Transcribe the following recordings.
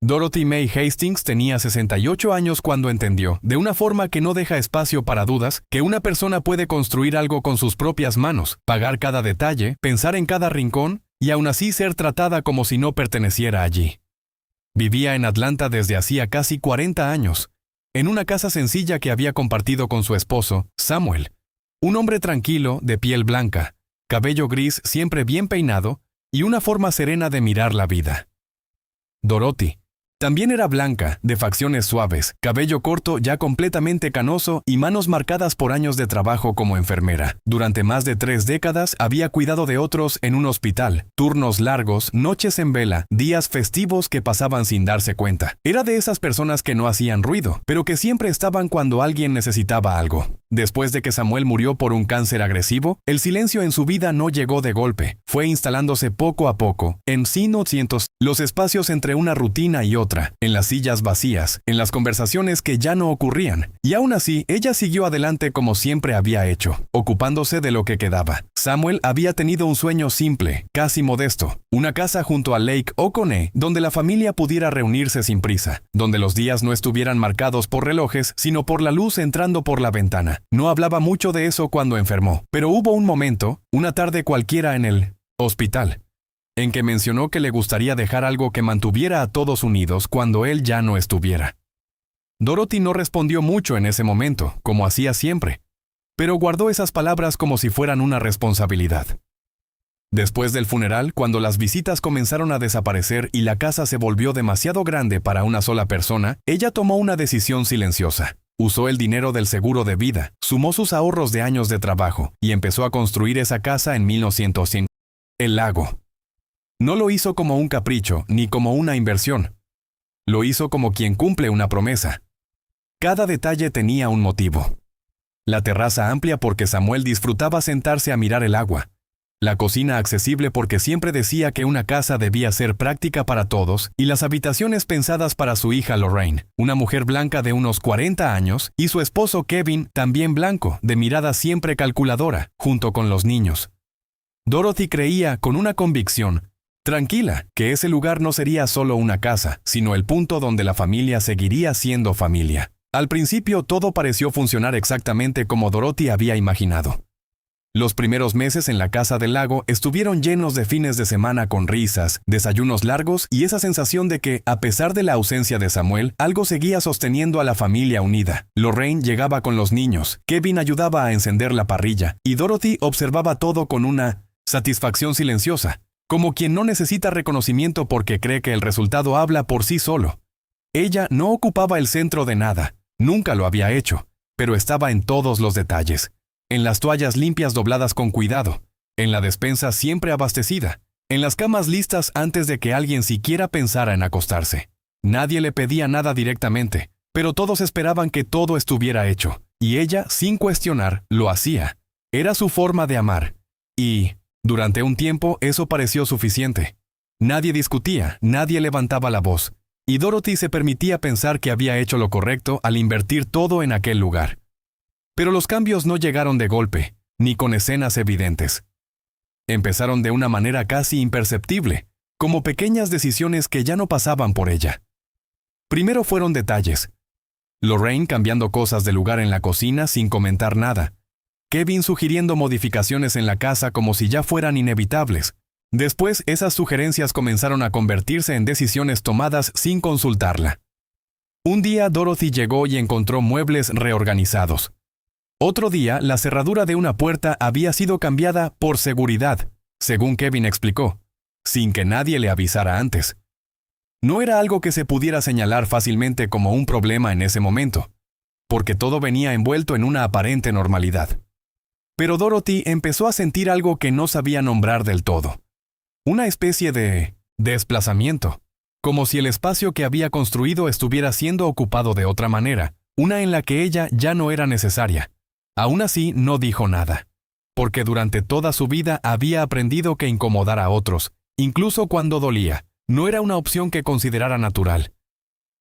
Dorothy May Hastings tenía 68 años cuando entendió, de una forma que no deja espacio para dudas, que una persona puede construir algo con sus propias manos, pagar cada detalle, pensar en cada rincón, y aún así ser tratada como si no perteneciera allí. Vivía en Atlanta desde hacía casi 40 años, en una casa sencilla que había compartido con su esposo, Samuel, un hombre tranquilo, de piel blanca, cabello gris siempre bien peinado, y una forma serena de mirar la vida. Dorothy también era blanca, de facciones suaves, cabello corto ya completamente canoso y manos marcadas por años de trabajo como enfermera. Durante más de 3 décadas había cuidado de otros en un hospital, turnos largos, noches en vela, días festivos que pasaban sin darse cuenta. Era de esas personas que no hacían ruido, pero que siempre estaban cuando alguien necesitaba algo. Después de que Samuel murió por un cáncer agresivo, el silencio en su vida no llegó de golpe. Fue instalándose poco a poco, en cientos, los espacios entre una rutina y otra, en las sillas vacías, en las conversaciones que ya no ocurrían. Y aún así, ella siguió adelante como siempre había hecho, ocupándose de lo que quedaba. Samuel había tenido un sueño simple, casi modesto, una casa junto a Lake Oconee, donde la familia pudiera reunirse sin prisa, donde los días no estuvieran marcados por relojes, sino por la luz entrando por la ventana. No hablaba mucho de eso cuando enfermó, pero hubo un momento, una tarde cualquiera en el hospital, en que mencionó que le gustaría dejar algo que mantuviera a todos unidos cuando él ya no estuviera. Dorothy no respondió mucho en ese momento, como hacía siempre, pero guardó esas palabras como si fueran una responsabilidad. Después del funeral, cuando las visitas comenzaron a desaparecer y la casa se volvió demasiado grande para una sola persona, ella tomó una decisión silenciosa. Usó el dinero del seguro de vida, sumó sus ahorros de años de trabajo y empezó a construir esa casa en 1905. El lago. No lo hizo como un capricho ni como una inversión. Lo hizo como quien cumple una promesa. Cada detalle tenía un motivo. La terraza amplia porque Samuel disfrutaba sentarse a mirar el agua. La cocina accesible porque siempre decía que una casa debía ser práctica para todos, y las habitaciones pensadas para su hija Lorraine, una mujer blanca de unos 40 años, y su esposo Kevin, también blanco, de mirada siempre calculadora, junto con los niños. Dorothy creía, con una convicción tranquila, que ese lugar no sería solo una casa, sino el punto donde la familia seguiría siendo familia. Al principio todo pareció funcionar exactamente como Dorothy había imaginado. Los primeros meses en la casa del lago estuvieron llenos de fines de semana con risas, desayunos largos y esa sensación de que, a pesar de la ausencia de Samuel, algo seguía sosteniendo a la familia unida. Lorraine llegaba con los niños, Kevin ayudaba a encender la parrilla, y Dorothy observaba todo con una satisfacción silenciosa, como quien no necesita reconocimiento porque cree que el resultado habla por sí solo. Ella no ocupaba el centro de nada, nunca lo había hecho, pero estaba en todos los detalles. En las toallas limpias dobladas con cuidado, en la despensa siempre abastecida, en las camas listas antes de que alguien siquiera pensara en acostarse. Nadie le pedía nada directamente, pero todos esperaban que todo estuviera hecho, y ella, sin cuestionar, lo hacía. Era su forma de amar, y, durante un tiempo, eso pareció suficiente. Nadie discutía, nadie levantaba la voz, y Dorothy se permitía pensar que había hecho lo correcto al invertir todo en aquel lugar. Pero los cambios no llegaron de golpe, ni con escenas evidentes. Empezaron de una manera casi imperceptible, como pequeñas decisiones que ya no pasaban por ella. Primero fueron detalles. Lorraine cambiando cosas de lugar en la cocina sin comentar nada. Kevin sugiriendo modificaciones en la casa como si ya fueran inevitables. Después, esas sugerencias comenzaron a convertirse en decisiones tomadas sin consultarla. Un día Dorothy llegó y encontró muebles reorganizados. Otro día, la cerradura de una puerta había sido cambiada por seguridad, según Kevin explicó, sin que nadie le avisara antes. No era algo que se pudiera señalar fácilmente como un problema en ese momento, porque todo venía envuelto en una aparente normalidad. Pero Dorothy empezó a sentir algo que no sabía nombrar del todo. Una especie de desplazamiento, como si el espacio que había construido estuviera siendo ocupado de otra manera, una en la que ella ya no era necesaria. Aún así, no dijo nada, porque durante toda su vida había aprendido que incomodar a otros, incluso cuando dolía, no era una opción que considerara natural.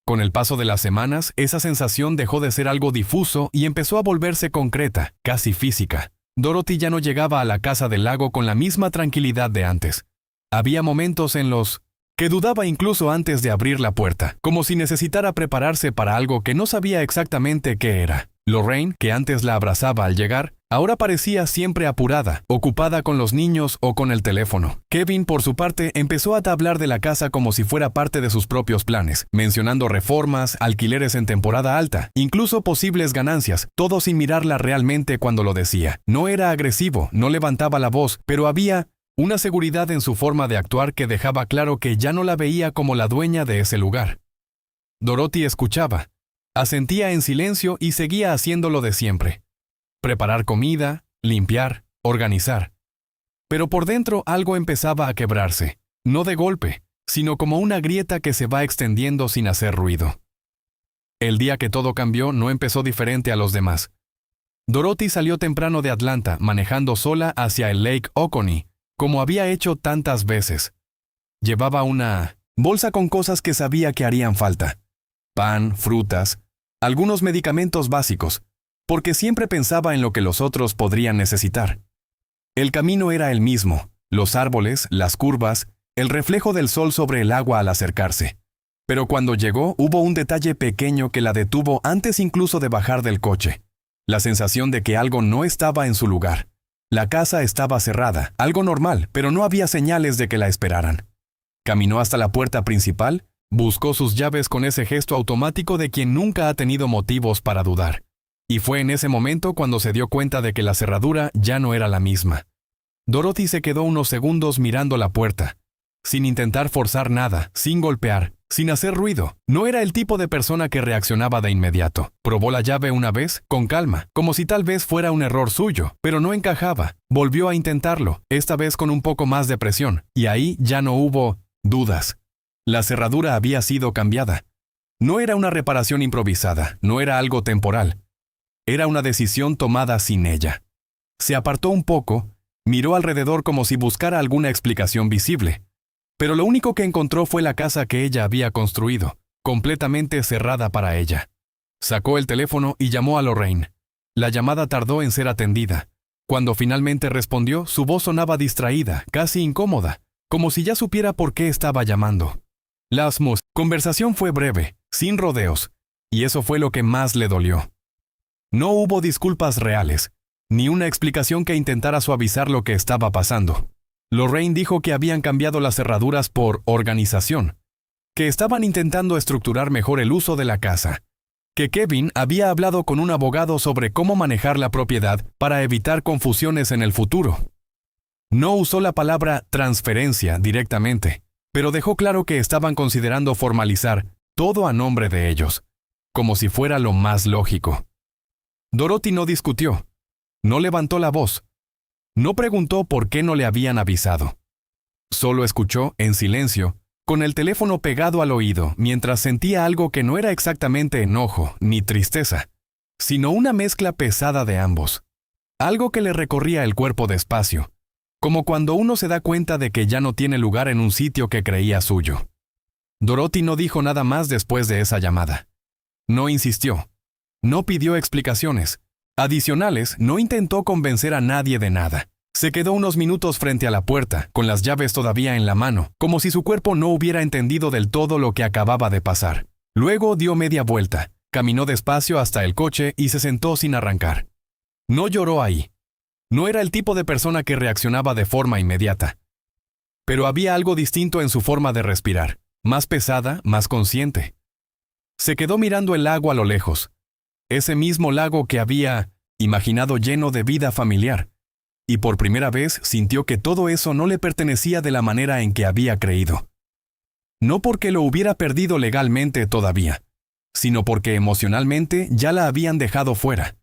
Con el paso de las semanas, esa sensación dejó de ser algo difuso y empezó a volverse concreta, casi física. Dorothy ya no llegaba a la casa del lago con la misma tranquilidad de antes. Había momentos en los que dudaba incluso antes de abrir la puerta, como si necesitara prepararse para algo que no sabía exactamente qué era. Lorraine, que antes la abrazaba al llegar, ahora parecía siempre apurada, ocupada con los niños o con el teléfono. Kevin, por su parte, empezó a hablar de la casa como si fuera parte de sus propios planes, mencionando reformas, alquileres en temporada alta, incluso posibles ganancias, todo sin mirarla realmente cuando lo decía. No era agresivo, no levantaba la voz, pero había una seguridad en su forma de actuar que dejaba claro que ya no la veía como la dueña de ese lugar. Dorothy escuchaba, asentía en silencio y seguía haciendo lo de siempre. Preparar comida, limpiar, organizar. Pero por dentro algo empezaba a quebrarse, no de golpe, sino como una grieta que se va extendiendo sin hacer ruido. El día que todo cambió no empezó diferente a los demás. Dorothy salió temprano de Atlanta, manejando sola hacia el Lake Oconee, como había hecho tantas veces. Llevaba una bolsa con cosas que sabía que harían falta. Pan, frutas, algunos medicamentos básicos, porque siempre pensaba en lo que los otros podrían necesitar. El camino era el mismo, los árboles, las curvas, el reflejo del sol sobre el agua al acercarse. Pero cuando llegó, hubo un detalle pequeño que la detuvo antes incluso de bajar del coche. La sensación de que algo no estaba en su lugar. La casa estaba cerrada, algo normal, pero no había señales de que la esperaran. Caminó hasta la puerta principal, buscó sus llaves con ese gesto automático de quien nunca ha tenido motivos para dudar. Y fue en ese momento cuando se dio cuenta de que la cerradura ya no era la misma. Dorothy se quedó unos segundos mirando la puerta, sin intentar forzar nada, sin golpear, sin hacer ruido. No era el tipo de persona que reaccionaba de inmediato. Probó la llave una vez, con calma, como si tal vez fuera un error suyo, pero no encajaba. Volvió a intentarlo, esta vez con un poco más de presión, y ahí ya no hubo dudas. La cerradura había sido cambiada. No era una reparación improvisada, no era algo temporal. Era una decisión tomada sin ella. Se apartó un poco, miró alrededor como si buscara alguna explicación visible. Pero lo único que encontró fue la casa que ella había construido, completamente cerrada para ella. Sacó el teléfono y llamó a Lorraine. La llamada tardó en ser atendida. Cuando finalmente respondió, su voz sonaba distraída, casi incómoda, como si ya supiera por qué estaba llamando. La conversación fue breve, sin rodeos, y eso fue lo que más le dolió. No hubo disculpas reales, ni una explicación que intentara suavizar lo que estaba pasando. Lorraine dijo que habían cambiado las cerraduras por organización, que estaban intentando estructurar mejor el uso de la casa, que Kevin había hablado con un abogado sobre cómo manejar la propiedad para evitar confusiones en el futuro. No usó la palabra transferencia directamente, pero dejó claro que estaban considerando formalizar todo a nombre de ellos, como si fuera lo más lógico. Dorothy no discutió, no levantó la voz, no preguntó por qué no le habían avisado. Solo escuchó, en silencio, con el teléfono pegado al oído, mientras sentía algo que no era exactamente enojo ni tristeza, sino una mezcla pesada de ambos. Algo que le recorría el cuerpo despacio, como cuando uno se da cuenta de que ya no tiene lugar en un sitio que creía suyo. Dorothy no dijo nada más después de esa llamada. No insistió. No pidió explicaciones. Adicionales, no intentó convencer a nadie de nada. Se quedó unos minutos frente a la puerta, con las llaves todavía en la mano, como si su cuerpo no hubiera entendido del todo lo que acababa de pasar. Luego dio media vuelta, caminó despacio hasta el coche y se sentó sin arrancar. No lloró ahí. No era el tipo de persona que reaccionaba de forma inmediata. Pero había algo distinto en su forma de respirar, más pesada, más consciente. Se quedó mirando el lago a lo lejos. Ese mismo lago que había imaginado lleno de vida familiar, y por primera vez sintió que todo eso no le pertenecía de la manera en que había creído. No porque lo hubiera perdido legalmente todavía, sino porque emocionalmente ya la habían dejado fuera.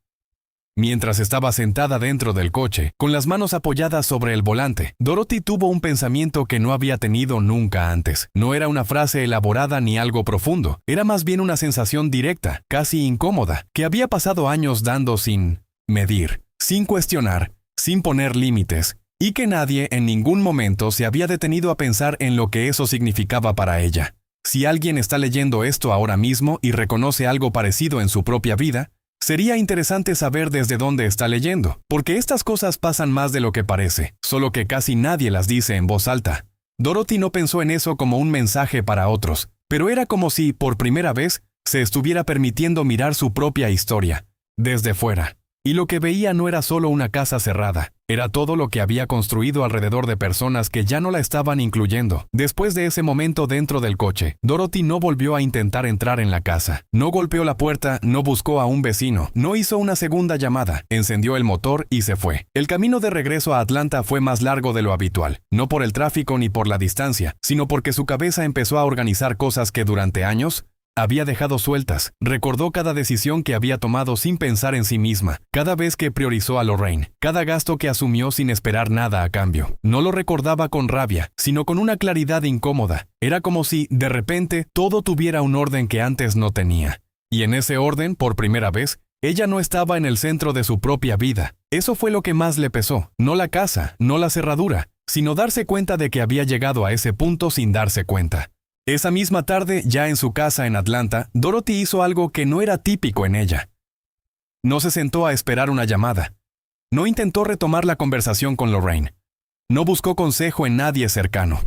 Mientras estaba sentada dentro del coche, con las manos apoyadas sobre el volante, Dorothy tuvo un pensamiento que no había tenido nunca antes. No era una frase elaborada ni algo profundo, era más bien una sensación directa, casi incómoda, que había pasado años dando sin medir, sin cuestionar, sin poner límites, y que nadie en ningún momento se había detenido a pensar en lo que eso significaba para ella. Si alguien está leyendo esto ahora mismo y reconoce algo parecido en su propia vida, sería interesante saber desde dónde está leyendo, porque estas cosas pasan más de lo que parece, solo que casi nadie las dice en voz alta. Dorothy no pensó en eso como un mensaje para otros, pero era como si, por primera vez, se estuviera permitiendo mirar su propia historia, desde fuera. Y lo que veía no era solo una casa cerrada, era todo lo que había construido alrededor de personas que ya no la estaban incluyendo. Después de ese momento dentro del coche, Dorothy no volvió a intentar entrar en la casa. No golpeó la puerta, no buscó a un vecino, no hizo una segunda llamada, encendió el motor y se fue. El camino de regreso a Atlanta fue más largo de lo habitual, no por el tráfico ni por la distancia, sino porque su cabeza empezó a organizar cosas que durante años había dejado sueltas. Recordó cada decisión que había tomado sin pensar en sí misma, cada vez que priorizó a Lorraine, cada gasto que asumió sin esperar nada a cambio. No lo recordaba con rabia, sino con una claridad incómoda. Era como si, de repente, todo tuviera un orden que antes no tenía. Y en ese orden, por primera vez, ella no estaba en el centro de su propia vida. Eso fue lo que más le pesó, no la casa, no la cerradura, sino darse cuenta de que había llegado a ese punto sin darse cuenta. Esa misma tarde, ya en su casa en Atlanta, Dorothy hizo algo que no era típico en ella. No se sentó a esperar una llamada. No intentó retomar la conversación con Lorraine. No buscó consejo en nadie cercano.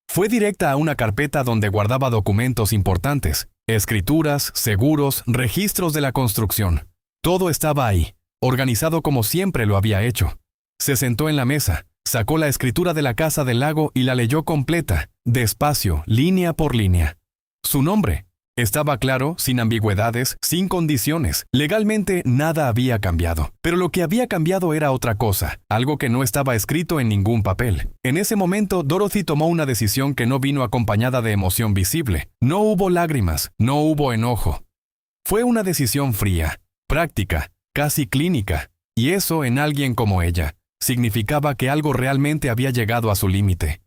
Fue directa a una carpeta donde guardaba documentos importantes, escrituras, seguros, registros de la construcción. Todo estaba ahí, organizado como siempre lo había hecho. Se sentó en la mesa. Sacó la escritura de la casa del lago y la leyó completa, despacio, línea por línea. Su nombre estaba claro, sin ambigüedades, sin condiciones. Legalmente nada había cambiado. Pero lo que había cambiado era otra cosa, algo que no estaba escrito en ningún papel. En ese momento, Dorothy tomó una decisión que no vino acompañada de emoción visible. No hubo lágrimas, no hubo enojo. Fue una decisión fría, práctica, casi clínica, y eso en alguien como ella significaba que algo realmente había llegado a su límite.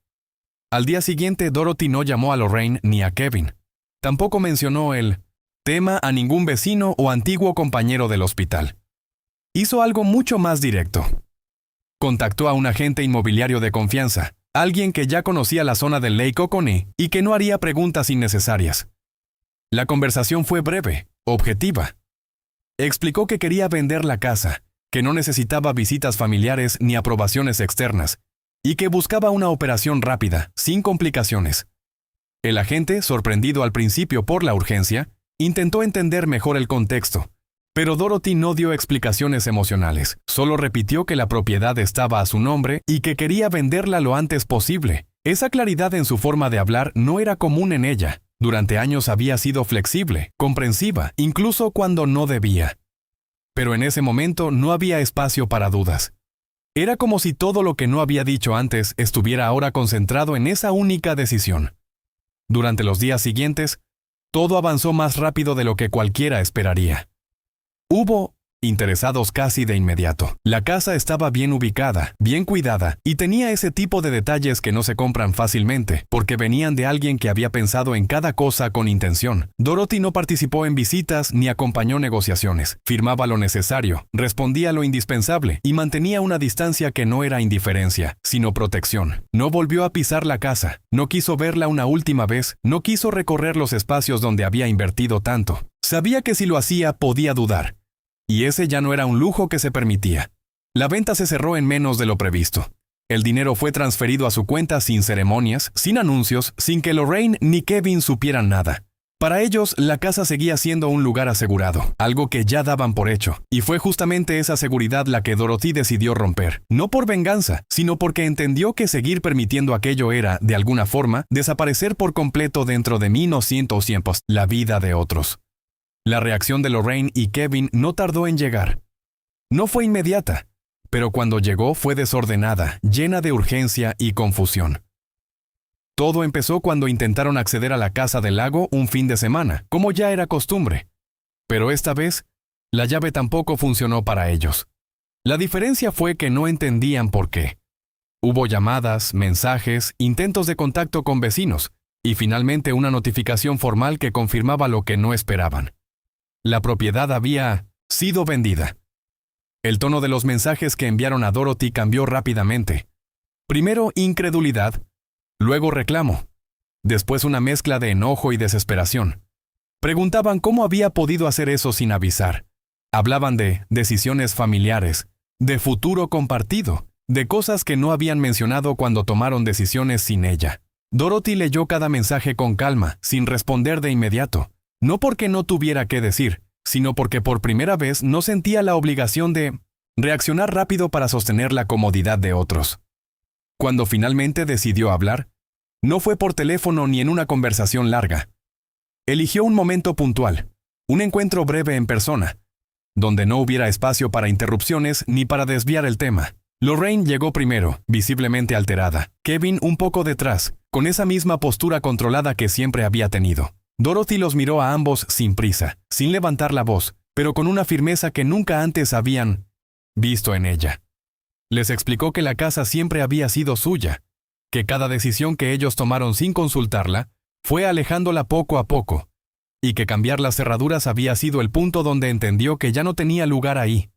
Al día siguiente, Dorothy no llamó a Lorraine ni a Kevin. Tampoco mencionó el tema a ningún vecino o antiguo compañero del hospital. Hizo algo mucho más directo. Contactó a un agente inmobiliario de confianza, alguien que ya conocía la zona del Lake Oconee y que no haría preguntas innecesarias. La conversación fue breve, objetiva. Explicó que quería vender la casa, que no necesitaba visitas familiares ni aprobaciones externas, y que buscaba una operación rápida, sin complicaciones. El agente, sorprendido al principio por la urgencia, intentó entender mejor el contexto, pero Dorothy no dio explicaciones emocionales, solo repitió que la propiedad estaba a su nombre y que quería venderla lo antes posible. Esa claridad en su forma de hablar no era común en ella. Durante años había sido flexible, comprensiva, incluso cuando no debía. Pero en ese momento no había espacio para dudas. Era como si todo lo que no había dicho antes estuviera ahora concentrado en esa única decisión. Durante los días siguientes, todo avanzó más rápido de lo que cualquiera esperaría. Hubo interesados casi de inmediato. La casa estaba bien ubicada, bien cuidada, y tenía ese tipo de detalles que no se compran fácilmente, porque venían de alguien que había pensado en cada cosa con intención. Dorothy no participó en visitas ni acompañó negociaciones. Firmaba lo necesario, respondía lo indispensable y mantenía una distancia que no era indiferencia, sino protección. No volvió a pisar la casa, no quiso verla una última vez, no quiso recorrer los espacios donde había invertido tanto. Sabía que si lo hacía podía dudar. Y ese ya no era un lujo que se permitía. La venta se cerró en menos de lo previsto. El dinero fue transferido a su cuenta sin ceremonias, sin anuncios, sin que Lorraine ni Kevin supieran nada. Para ellos, la casa seguía siendo un lugar asegurado, algo que ya daban por hecho. Y fue justamente esa seguridad la que Dorothy decidió romper. No por venganza, sino porque entendió que seguir permitiendo aquello era, de alguna forma, desaparecer por completo dentro de 1900 la vida de otros. La reacción de Lorraine y Kevin no tardó en llegar. No fue inmediata, pero cuando llegó fue desordenada, llena de urgencia y confusión. Todo empezó cuando intentaron acceder a la casa del lago un fin de semana, como ya era costumbre. Pero esta vez, la llave tampoco funcionó para ellos. La diferencia fue que no entendían por qué. Hubo llamadas, mensajes, intentos de contacto con vecinos, y finalmente una notificación formal que confirmaba lo que no esperaban. La propiedad había sido vendida. El tono de los mensajes que enviaron a Dorothy cambió rápidamente. Primero incredulidad, luego reclamo, después una mezcla de enojo y desesperación. Preguntaban cómo había podido hacer eso sin avisar. Hablaban de decisiones familiares, de futuro compartido, de cosas que no habían mencionado cuando tomaron decisiones sin ella. Dorothy leyó cada mensaje con calma, sin responder de inmediato. No porque no tuviera qué decir, sino porque por primera vez no sentía la obligación de reaccionar rápido para sostener la comodidad de otros. Cuando finalmente decidió hablar, no fue por teléfono ni en una conversación larga. Eligió un momento puntual, un encuentro breve en persona, donde no hubiera espacio para interrupciones ni para desviar el tema. Lorraine llegó primero, visiblemente alterada. Kevin un poco detrás, con esa misma postura controlada que siempre había tenido. Dorothy los miró a ambos sin prisa, sin levantar la voz, pero con una firmeza que nunca antes habían visto en ella. Les explicó que la casa siempre había sido suya, que cada decisión que ellos tomaron sin consultarla fue alejándola poco a poco, y que cambiar las cerraduras había sido el punto donde entendió que ya no tenía lugar ahí.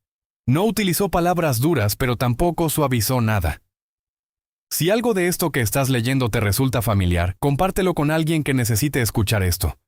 No utilizó palabras duras, pero tampoco suavizó nada. Si algo de esto que estás leyendo te resulta familiar, compártelo con alguien que necesite escuchar esto.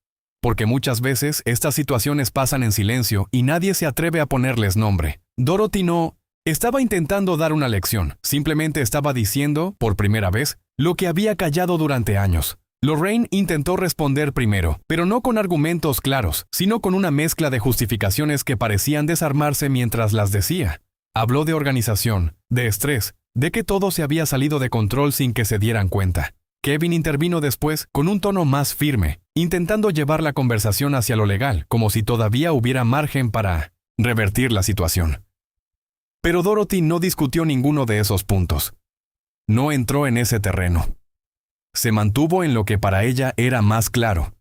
Porque muchas veces estas situaciones pasan en silencio y nadie se atreve a ponerles nombre. Dorothy no estaba intentando dar una lección, simplemente estaba diciendo, por primera vez, lo que había callado durante años. Lorraine intentó responder primero, pero no con argumentos claros, sino con una mezcla de justificaciones que parecían desarmarse mientras las decía. Habló de organización, de estrés, de que todo se había salido de control sin que se dieran cuenta. Kevin intervino después con un tono más firme, intentando llevar la conversación hacia lo legal, como si todavía hubiera margen para revertir la situación. Pero Dorothy no discutió ninguno de esos puntos. No entró en ese terreno. Se mantuvo en lo que para ella era más claro: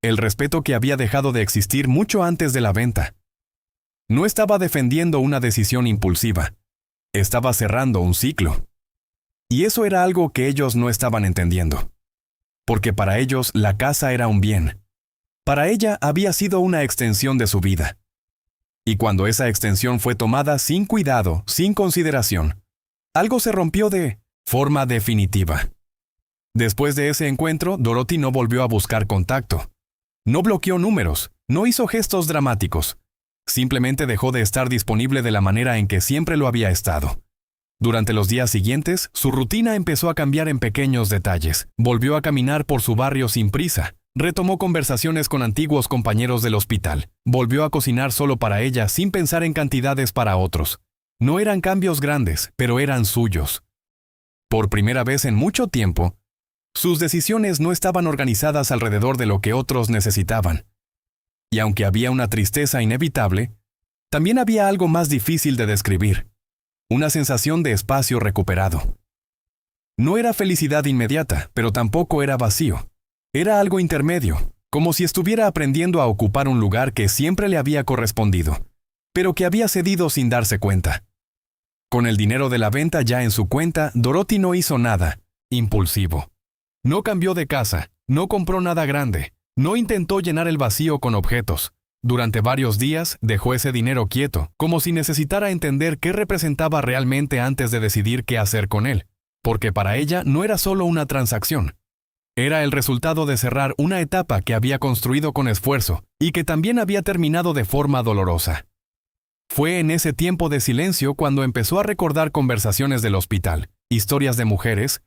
el respeto que había dejado de existir mucho antes de la venta. No estaba defendiendo una decisión impulsiva. Estaba cerrando un ciclo. Y eso era algo que ellos no estaban entendiendo. Porque para ellos la casa era un bien. Para ella había sido una extensión de su vida. Y cuando esa extensión fue tomada sin cuidado, sin consideración, algo se rompió de forma definitiva. Después de ese encuentro, Dorothy no volvió a buscar contacto. No bloqueó números, no hizo gestos dramáticos. Simplemente dejó de estar disponible de la manera en que siempre lo había estado. Durante los días siguientes, su rutina empezó a cambiar en pequeños detalles. Volvió a caminar por su barrio sin prisa. Retomó conversaciones con antiguos compañeros del hospital. Volvió a cocinar solo para ella sin pensar en cantidades para otros. No eran cambios grandes, pero eran suyos. Por primera vez en mucho tiempo, sus decisiones no estaban organizadas alrededor de lo que otros necesitaban. Y aunque había una tristeza inevitable, también había algo más difícil de describir: una sensación de espacio recuperado. No era felicidad inmediata, pero tampoco era vacío. Era algo intermedio, como si estuviera aprendiendo a ocupar un lugar que siempre le había correspondido, pero que había cedido sin darse cuenta. Con el dinero de la venta ya en su cuenta, Dorothy no hizo nada impulsivo. No cambió de casa, no compró nada grande, no intentó llenar el vacío con objetos. Durante varios días dejó ese dinero quieto, como si necesitara entender qué representaba realmente antes de decidir qué hacer con él, porque para ella no era solo una transacción. Era el resultado de cerrar una etapa que había construido con esfuerzo y que también había terminado de forma dolorosa. Fue en ese tiempo de silencio cuando empezó a recordar conversaciones del hospital, historias de mujeres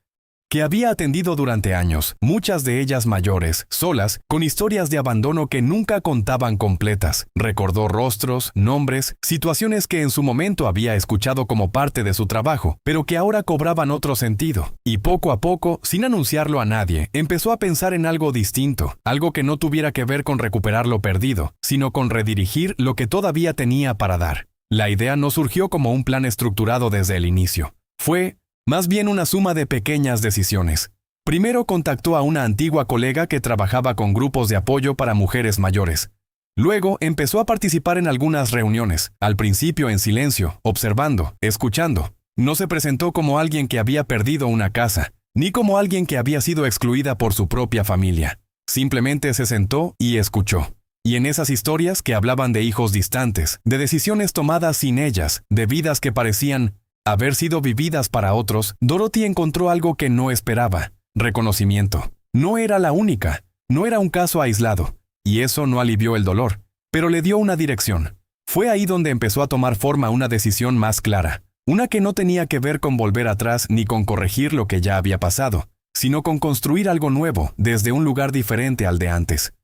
que había atendido durante años, muchas de ellas mayores, solas, con historias de abandono que nunca contaban completas. Recordó rostros, nombres, situaciones que en su momento había escuchado como parte de su trabajo, pero que ahora cobraban otro sentido. Y poco a poco, sin anunciarlo a nadie, empezó a pensar en algo distinto, algo que no tuviera que ver con recuperar lo perdido, sino con redirigir lo que todavía tenía para dar. La idea no surgió como un plan estructurado desde el inicio. Fue más bien una suma de pequeñas decisiones. Primero contactó a una antigua colega que trabajaba con grupos de apoyo para mujeres mayores. Luego empezó a participar en algunas reuniones, al principio en silencio, observando, escuchando. No se presentó como alguien que había perdido una casa, ni como alguien que había sido excluida por su propia familia. Simplemente se sentó y escuchó. Y en esas historias que hablaban de hijos distantes, de decisiones tomadas sin ellas, de vidas que parecían haber sido vividas para otros, Dorothy encontró algo que no esperaba: reconocimiento. No era la única, no era un caso aislado, y eso no alivió el dolor, pero le dio una dirección. Fue ahí donde empezó a tomar forma una decisión más clara. Una que no tenía que ver con volver atrás ni con corregir lo que ya había pasado, sino con construir algo nuevo desde un lugar diferente al de antes.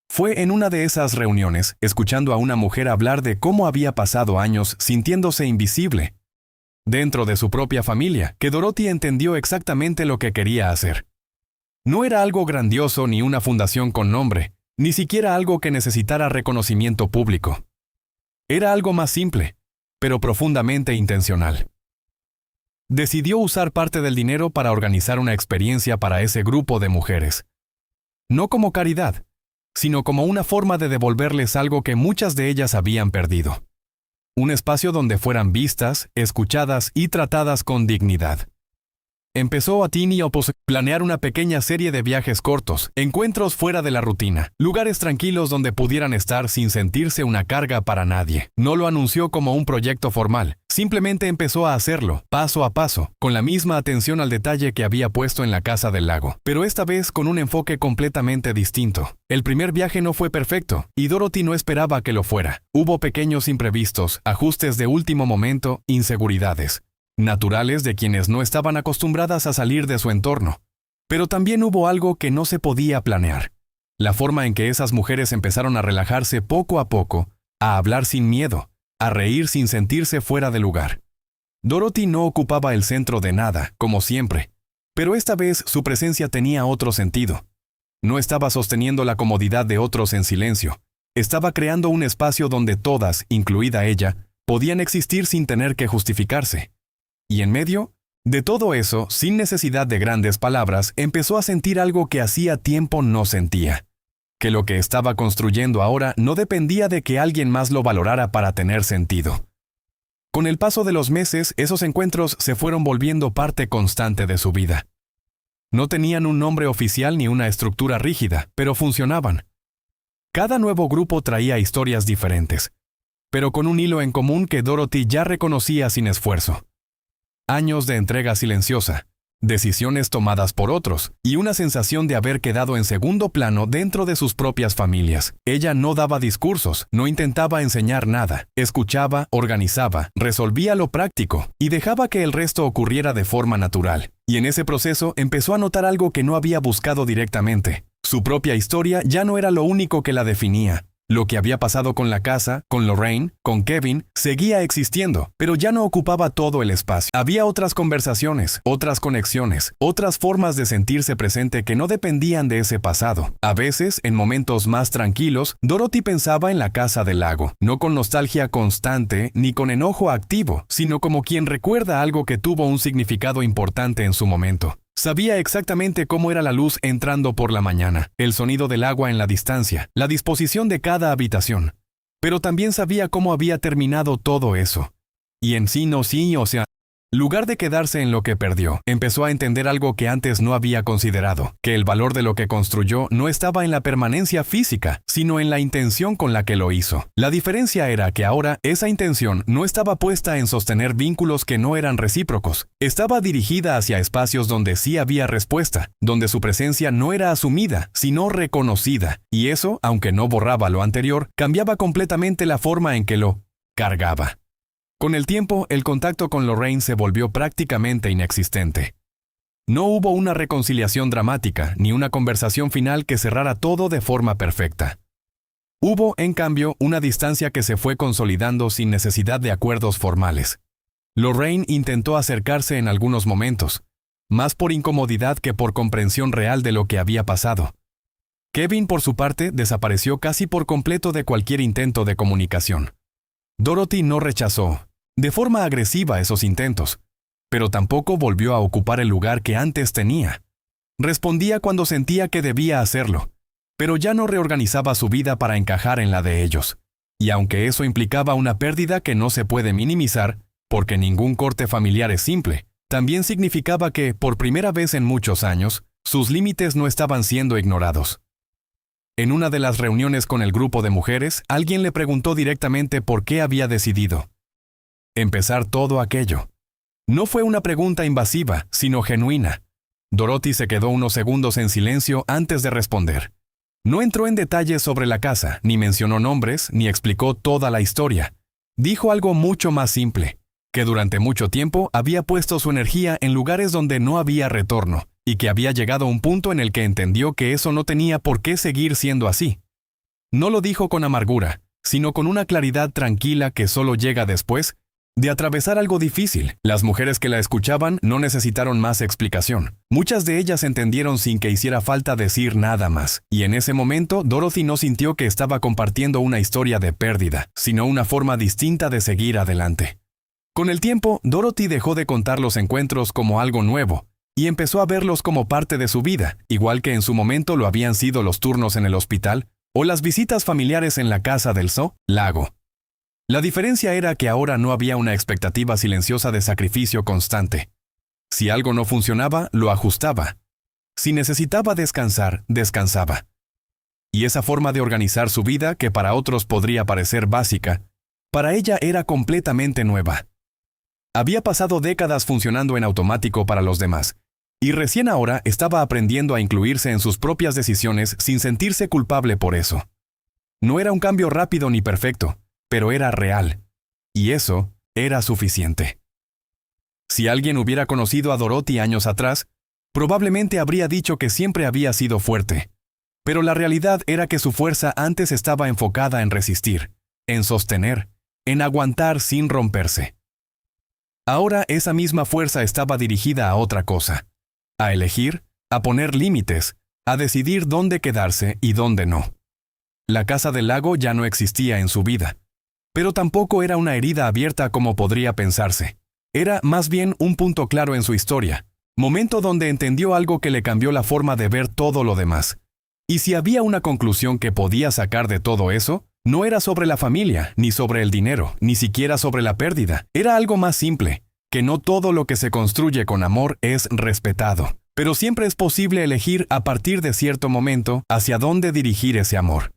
Fue en una de esas reuniones, escuchando a una mujer hablar de cómo había pasado años sintiéndose invisible dentro de su propia familia, que Dorothy entendió exactamente lo que quería hacer. No era algo grandioso ni una fundación con nombre, ni siquiera algo que necesitara reconocimiento público. Era algo más simple, pero profundamente intencional. Decidió usar parte del dinero para organizar una experiencia para ese grupo de mujeres. No como caridad, sino como una forma de devolverles algo que muchas de ellas habían perdido. Un espacio donde fueran vistas, escuchadas y tratadas con dignidad. Empezó a planear una pequeña serie de viajes cortos, encuentros fuera de la rutina, lugares tranquilos donde pudieran estar sin sentirse una carga para nadie. No lo anunció como un proyecto formal, simplemente empezó a hacerlo, paso a paso, con la misma atención al detalle que había puesto en la Casa del Lago, pero esta vez con un enfoque completamente distinto. El primer viaje no fue perfecto, y Dorothy no esperaba que lo fuera. Hubo pequeños imprevistos, ajustes de último momento, inseguridades naturales de quienes no estaban acostumbradas a salir de su entorno. Pero también hubo algo que no se podía planear. La forma en que esas mujeres empezaron a relajarse poco a poco, a hablar sin miedo, a reír sin sentirse fuera de lugar. Dorothy no ocupaba el centro de nada, como siempre, pero esta vez su presencia tenía otro sentido. No estaba sosteniendo la comodidad de otros en silencio. Estaba creando un espacio donde todas, incluida ella, podían existir sin tener que justificarse. Y en medio de todo eso, sin necesidad de grandes palabras, empezó a sentir algo que hacía tiempo no sentía. Que lo que estaba construyendo ahora no dependía de que alguien más lo valorara para tener sentido. Con el paso de los meses, esos encuentros se fueron volviendo parte constante de su vida. No tenían un nombre oficial ni una estructura rígida, pero funcionaban. Cada nuevo grupo traía historias diferentes, pero con un hilo en común que Dorothy ya reconocía sin esfuerzo. Años de entrega silenciosa, decisiones tomadas por otros, y una sensación de haber quedado en segundo plano dentro de sus propias familias. Ella no daba discursos, no intentaba enseñar nada, escuchaba, organizaba, resolvía lo práctico, y dejaba que el resto ocurriera de forma natural. Y en ese proceso empezó a notar algo que no había buscado directamente. Su propia historia ya no era lo único que la definía. Lo que había pasado con la casa, con Lorraine, con Kevin, seguía existiendo, pero ya no ocupaba todo el espacio. Había otras conversaciones, otras conexiones, otras formas de sentirse presente que no dependían de ese pasado. A veces, en momentos más tranquilos, Dorothy pensaba en la Casa del Lago, no con nostalgia constante ni con enojo activo, sino como quien recuerda algo que tuvo un significado importante en su momento. Sabía exactamente cómo era la luz entrando por la mañana, el sonido del agua en la distancia, la disposición de cada habitación. Pero también sabía cómo había terminado todo eso. Y en sí, lugar de quedarse en lo que perdió, empezó a entender algo que antes no había considerado, que el valor de lo que construyó no estaba en la permanencia física, sino en la intención con la que lo hizo. La diferencia era que ahora esa intención no estaba puesta en sostener vínculos que no eran recíprocos, estaba dirigida hacia espacios donde sí había respuesta, donde su presencia no era asumida, sino reconocida, y eso, aunque no borraba lo anterior, cambiaba completamente la forma en que lo cargaba. Con el tiempo, el contacto con Lorraine se volvió prácticamente inexistente. No hubo una reconciliación dramática, ni una conversación final que cerrara todo de forma perfecta. Hubo, en cambio, una distancia que se fue consolidando sin necesidad de acuerdos formales. Lorraine intentó acercarse en algunos momentos, más por incomodidad que por comprensión real de lo que había pasado. Kevin, por su parte, desapareció casi por completo de cualquier intento de comunicación. Dorothy no rechazó, de forma agresiva, esos intentos, pero tampoco volvió a ocupar el lugar que antes tenía. Respondía cuando sentía que debía hacerlo, pero ya no reorganizaba su vida para encajar en la de ellos. Y aunque eso implicaba una pérdida que no se puede minimizar, porque ningún corte familiar es simple, también significaba que, por primera vez en muchos años, sus límites no estaban siendo ignorados. En una de las reuniones con el grupo de mujeres, alguien le preguntó directamente por qué había decidido empezar todo aquello. No fue una pregunta invasiva, sino genuina. Dorothy se quedó unos segundos en silencio antes de responder. No entró en detalles sobre la casa, ni mencionó nombres, ni explicó toda la historia. Dijo algo mucho más simple. que durante mucho tiempo había puesto su energía en lugares donde no había retorno, y que había llegado a un punto en el que entendió que eso no tenía por qué seguir siendo así. No lo dijo con amargura, sino con una claridad tranquila que solo llega después de atravesar algo difícil. Las mujeres que la escuchaban no necesitaron más explicación. Muchas de ellas entendieron sin que hiciera falta decir nada más, y en ese momento Dorothy no sintió que estaba compartiendo una historia de pérdida, sino una forma distinta de seguir adelante. Con el tiempo, Dorothy dejó de contar los encuentros como algo nuevo, y empezó a verlos como parte de su vida, igual que en su momento lo habían sido los turnos en el hospital o las visitas familiares en la casa del lago. La diferencia era que ahora no había una expectativa silenciosa de sacrificio constante. Si algo no funcionaba, lo ajustaba. Si necesitaba descansar, descansaba. Y esa forma de organizar su vida, que para otros podría parecer básica, para ella era completamente nueva. Había pasado décadas funcionando en automático para los demás, y recién ahora estaba aprendiendo a incluirse en sus propias decisiones sin sentirse culpable por eso. No era un cambio rápido ni perfecto, pero era real, y eso era suficiente. Si alguien hubiera conocido a Dorothy años atrás, probablemente habría dicho que siempre había sido fuerte, pero la realidad era que su fuerza antes estaba enfocada en resistir, en sostener, en aguantar sin romperse. Ahora esa misma fuerza estaba dirigida a otra cosa, a elegir, a poner límites, a decidir dónde quedarse y dónde no. La casa del lago ya no existía en su vida, pero tampoco era una herida abierta como podría pensarse. Era más bien un punto claro en su historia, momento donde entendió algo que le cambió la forma de ver todo lo demás. Y si había una conclusión que podía sacar de todo eso, no era sobre la familia, ni sobre el dinero, ni siquiera sobre la pérdida. Era algo más simple, que no todo lo que se construye con amor es respetado, pero siempre es posible elegir a partir de cierto momento hacia dónde dirigir ese amor.